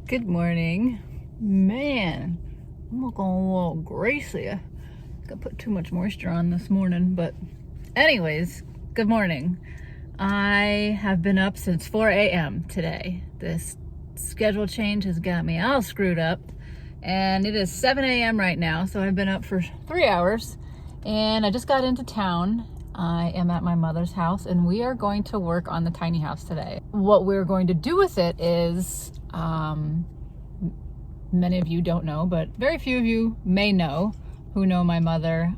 Good morning. Man, I'm looking a little greasy. I put too much moisture on this morning, but anyways, good morning. I have been up since 4 a.m. today. This schedule change has got me all screwed up, and it is 7 a.m. right now, so I've been up for 3 hours, and I just got into town. I am at my mother's house, and we are going to work on the tiny house today. What we're going to do with it is, many of you don't know, but very few of you may know who know my mother.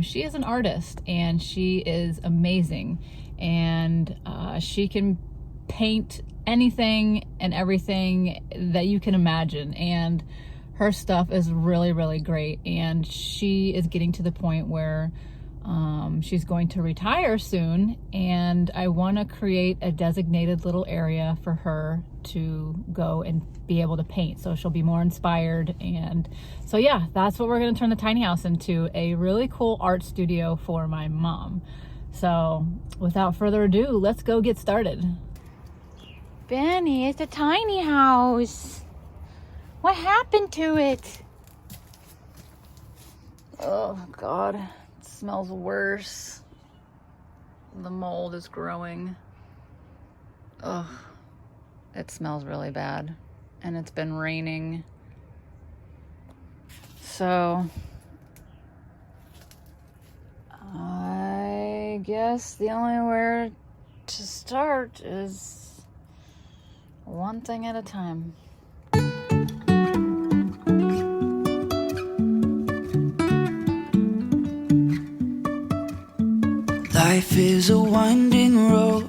She is an artist, and she is amazing, and she can paint anything and everything that you can imagine, and her stuff is really, really great. And she is getting to the point where she's going to retire soon, and I want to create a designated little area for her to go and be able to paint, so she'll be more inspired. And so yeah, that's what we're going to turn the tiny house into, a really cool art studio for my mom. So without further ado, let's go get started. Benny, it's a tiny house. What happened to it? Oh God, it smells worse. The mold is growing. Ugh, it smells really bad, and it's been raining. So I guess the only way to start is one thing at a time. Life is a winding road,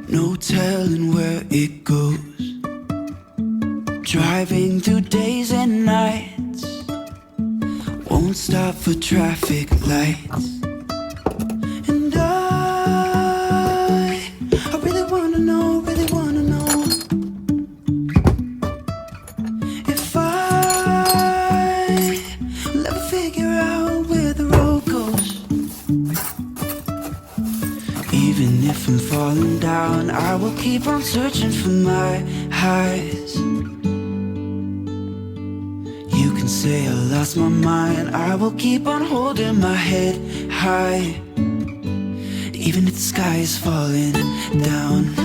no telling where it goes. Driving through days and nights, won't stop for traffic lights. And I really wanna know, if I'll ever figure out where the road goes. Even if I'm falling down, I will keep on searching for my highs. You can say I lost my mind, I will keep on holding my head high. Even if the sky is falling down.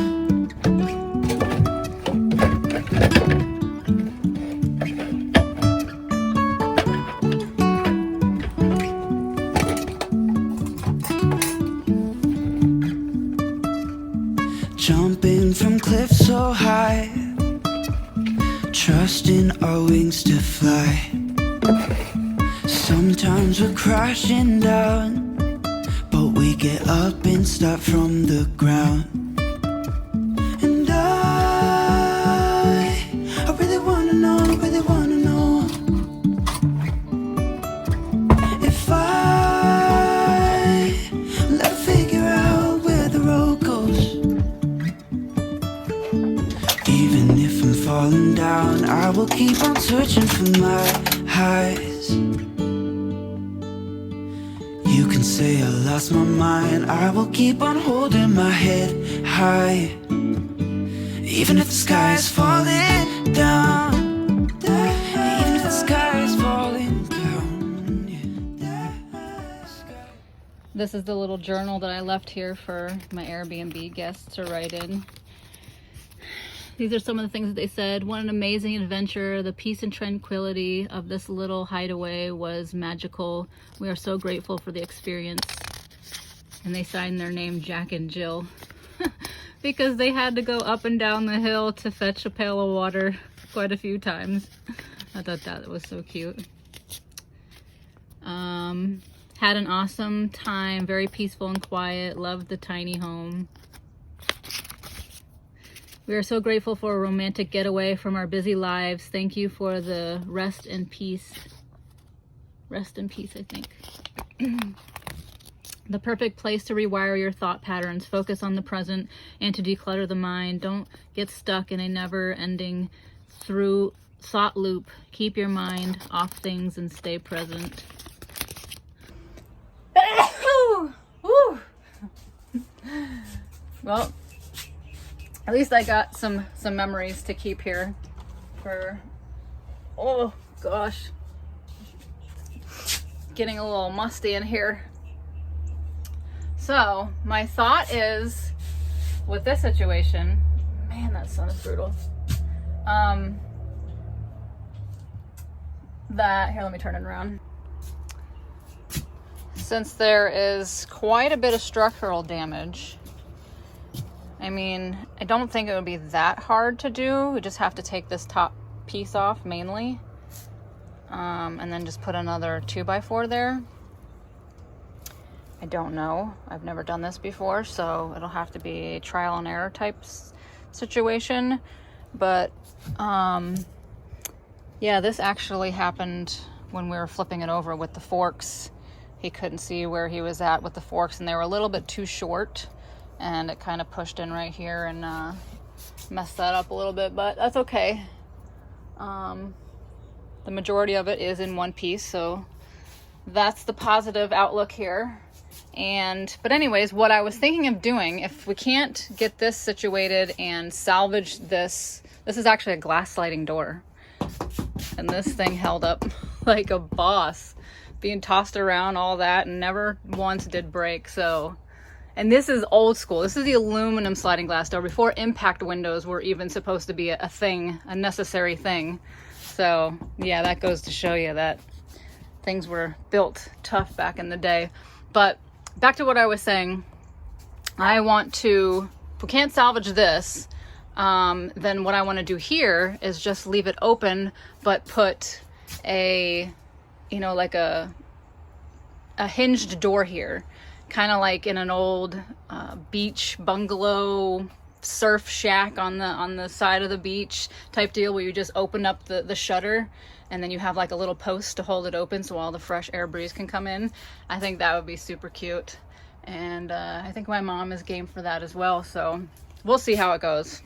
Jumping from cliffs so high, trusting our wings to fly. Sometimes we're crashing down, but we get up and start from the ground. And I really wanna know, if I'll ever figure out where the road goes. Even if I'm falling down, I will keep on searching for my highs. You can say I lost my mind, I will keep on holding my head high. Even if the sky is falling down, even if the sky is falling down, yeah. This is the little journal that I left here for my Airbnb guests to write in. These are some of the things that they said. What an amazing adventure. The peace and tranquility of this little hideaway was magical. We are so grateful for the experience. And they signed their name Jack and Jill because they had to go up and down the hill to fetch a pail of water quite a few times. I thought that was so cute. Had an awesome time, very peaceful and quiet. Loved the tiny home. We are so grateful for a romantic getaway from our busy lives. Thank you for the rest and peace. Rest in peace, I think. The perfect place to rewire your thought patterns. Focus on the present and to declutter the mind. Don't get stuck in a never-ending thought loop. Keep your mind off things and stay present. Well, at least I got some memories to keep here for, oh gosh, getting a little musty in here. So my thought is, with this situation, man, that sun is brutal. That, here, let me turn it around. Since there is quite a bit of structural damage, I mean, I don't think it would be that hard to do. We just have to take this top piece off mainly, and then just put another 2x4 there. I don't know. I've never done this before, so it'll have to be a trial and error type situation. But yeah, this actually happened when we were flipping it over with the forks. He couldn't see where he was at with the forks, and they were a little bit too short, and it kind of pushed in right here and messed that up a little bit, but that's okay. The majority of it is in one piece, so that's the positive outlook here. But anyways, what I was thinking of doing, if we can't get this situated and salvage this is actually a glass sliding door, and this thing held up like a boss, being tossed around, all that, and never once did break. So, and this is old school. This is the aluminum sliding glass door before impact windows were even supposed to be a thing, a necessary thing. So yeah, that goes to show you that things were built tough back in the day. But back to what I was saying, I want to, if we can't salvage this, then what I want to do here is just leave it open, but put a, you know, like a hinged door here, kind of like in an old beach bungalow surf shack on the side of the beach type deal, where you just open up the shutter and then you have like a little post to hold it open so all the fresh air breeze can come in. I think that would be super cute, and I think my mom is game for that as well, so we'll see how it goes.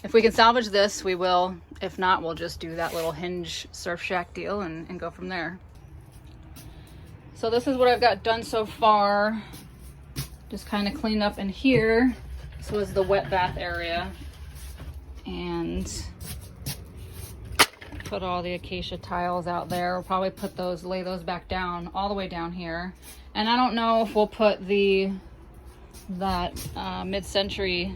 If we can salvage this, we will. If not, we'll just do that little hinge surf shack deal and go from there. So this is what I've got done so far. Just kind of clean up in here. This was the wet bath area, and put all the acacia tiles out there. We'll probably put those, lay those back down, all the way down here. And I don't know if we'll put that mid-century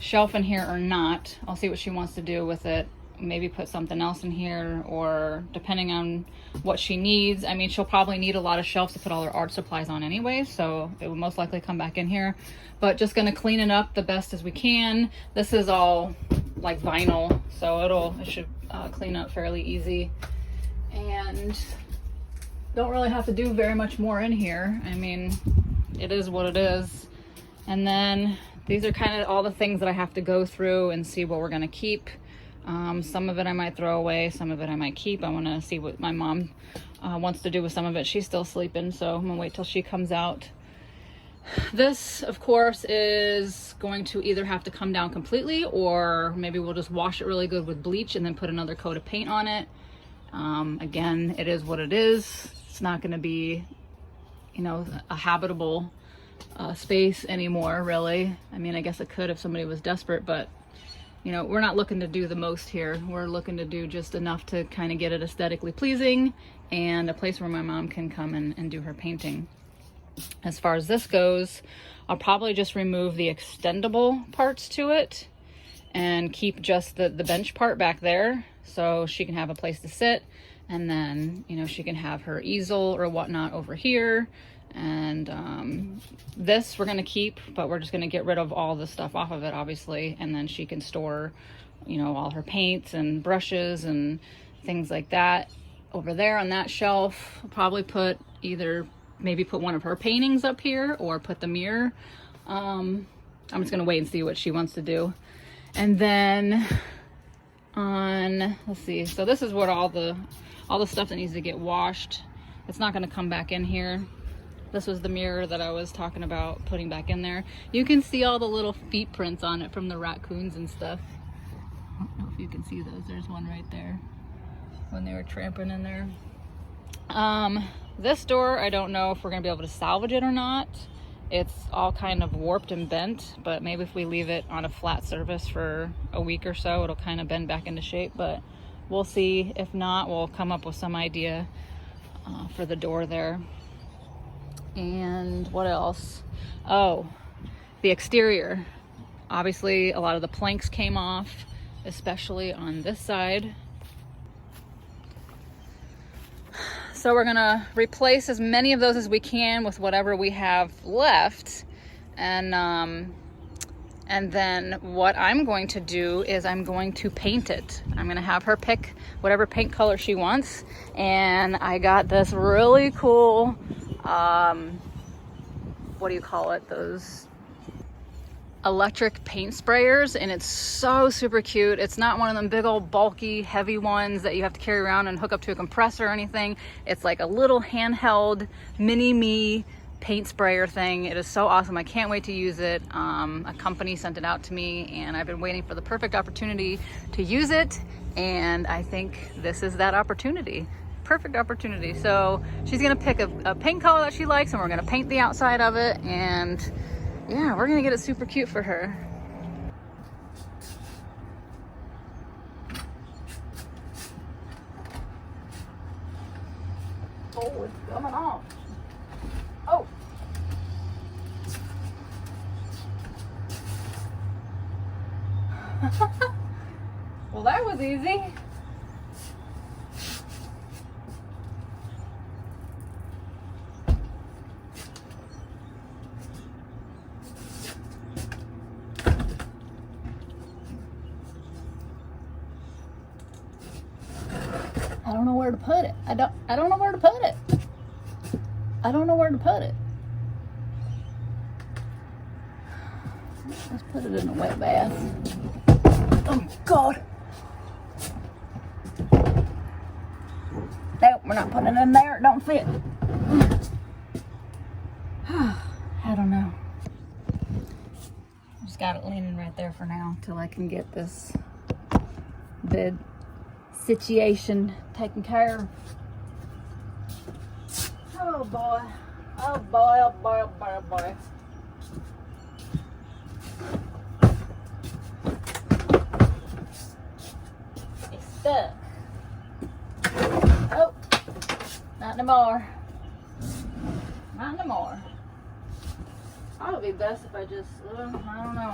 shelf in here or not. I'll see what she wants to do with it. Maybe put something else in here, or depending on what she needs. I mean, she'll probably need a lot of shelves to put all her art supplies on anyway, so it will most likely come back in here. But just gonna clean it up the best as we can. This is all like vinyl, so it should clean up fairly easy. And don't really have to do very much more in here. I mean, it is what it is. And then these are kind of all the things that I have to go through and see what we're gonna keep. Some of it I might throw away, some of it I might keep. I want to see what my mom wants to do with some of it. She's still sleeping, so I'm gonna wait till she comes out. This, of course, is going to either have to come down completely, or maybe we'll just wash it really good with bleach and then put another coat of paint on it. Again, it is what it is. It's not going to be, you know, a habitable space anymore, really. I mean, I guess it could if somebody was desperate, but you know, we're not looking to do the most here. We're looking to do just enough to kind of get it aesthetically pleasing and a place where my mom can come and do her painting. As far as this goes, I'll probably just remove the extendable parts to it and keep just the bench part back there so she can have a place to sit, and then, you know, she can have her easel or whatnot over here. And this we're gonna keep, but we're just gonna get rid of all the stuff off of it, obviously, and then she can store, you know, all her paints and brushes and things like that over there on that shelf. I'll probably put maybe put one of her paintings up here, or put the mirror. I'm just gonna wait and see what she wants to do. And then let's see, so this is what all the stuff that needs to get washed. It's not gonna come back in here. This was the mirror that I was talking about putting back in there. You can see all the little feet prints on it from the raccoons and stuff. I don't know if you can see those. There's one right there when they were tramping in there. This door, I don't know if we're gonna be able to salvage it or not. It's all kind of warped and bent, but maybe if we leave it on a flat surface for a week or so, it'll kind of bend back into shape, but we'll see. If not, we'll come up with some idea for the door there. And what else? Oh, the exterior. Obviously, a lot of the planks came off, especially on this side. So we're gonna replace as many of those as we can with whatever we have left. And then what I'm going to do is I'm going to paint it. I'm gonna have her pick whatever paint color she wants. And I got this really cool, what do you call it? Those electric paint sprayers, and it's so super cute. It's not one of them big old bulky heavy ones that you have to carry around and hook up to a compressor or anything. It's like a little handheld mini me paint sprayer thing. It is so awesome. I can't wait to use it. A company sent it out to me and I've been waiting for the perfect opportunity to use it, and I think this is that opportunity. Perfect opportunity. So she's gonna pick a paint color that she likes, and we're gonna paint the outside of it, and yeah, we're gonna get it super cute for her. Oh, it's coming off. Oh. Well, that was easy. I don't know where to put it. I don't know where to put it. I don't know where to put it. Let's put it in a wet bath. Oh God. Nope, we're not putting it in there. It don't fit. I don't know. Just got it leaning right there for now till I can get this bed situation taken care of. Oh boy. Oh boy, oh boy, oh boy, oh boy. It's stuck. Oh, not no more. Not no more. Probably be best if I just, I don't know,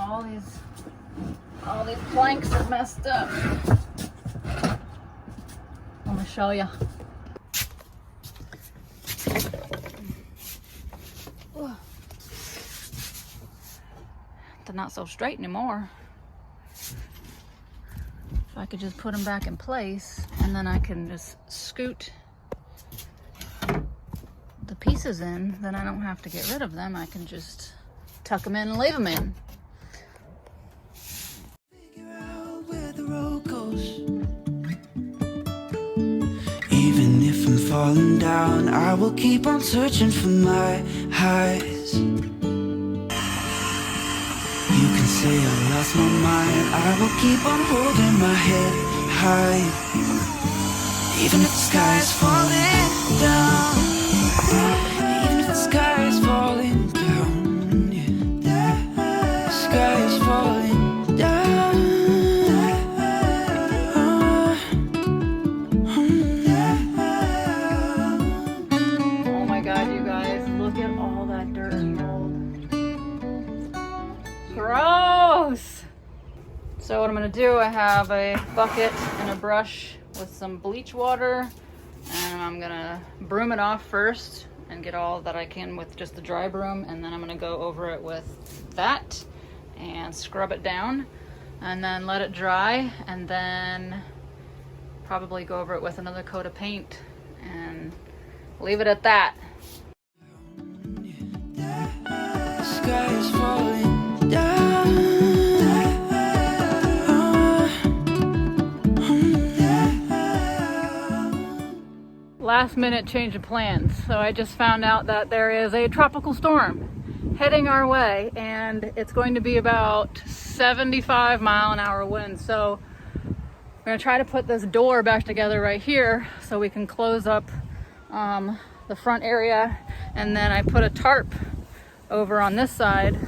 all these planks are messed up. I'm gonna show you. They're not so straight anymore. If I could just put them back in place, and then I can just scoot the pieces in, then I don't have to get rid of them. I can just tuck them in and leave them in. Figure out where the road goes. Even if I'm falling down, I will keep on searching for my highs. You can say I lost my mind, I will keep on holding my head high. Even if the sky is falling down, even if the sky is falling down, yeah. The sky is falling down. Oh my God, you guys, look at all that dirt and mold. Gross! So what I'm gonna do, I have a bucket and a brush with some bleach water, and I'm gonna broom it off first and get all that I can with just the dry broom, and then I'm gonna go over it with that and scrub it down, and then let it dry, and then probably go over it with another coat of paint and leave it at that. The sky is falling down. Last minute change of plans. So I just found out that there is a tropical storm heading our way, and it's going to be about 75-mile-an-hour winds. So we're gonna try to put this door back together right here so we can close up the front area, and then I put a tarp over on this side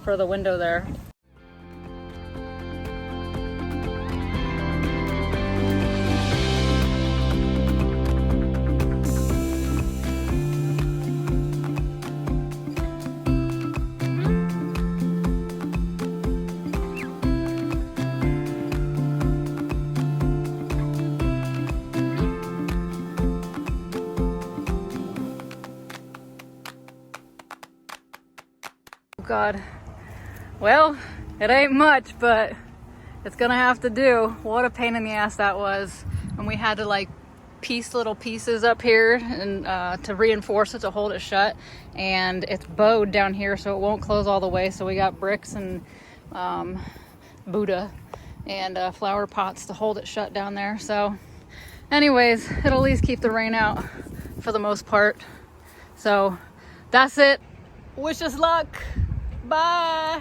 for the window there. God, well, it ain't much, but it's gonna have to do. What a pain in the ass that was. And we had to like piece little pieces up here and to reinforce it, to hold it shut. And it's bowed down here so it won't close all the way. So we got bricks and Buddha and flower pots to hold it shut down there. So anyways, it'll at least keep the rain out for the most part. So that's it. Wish us luck. Bye.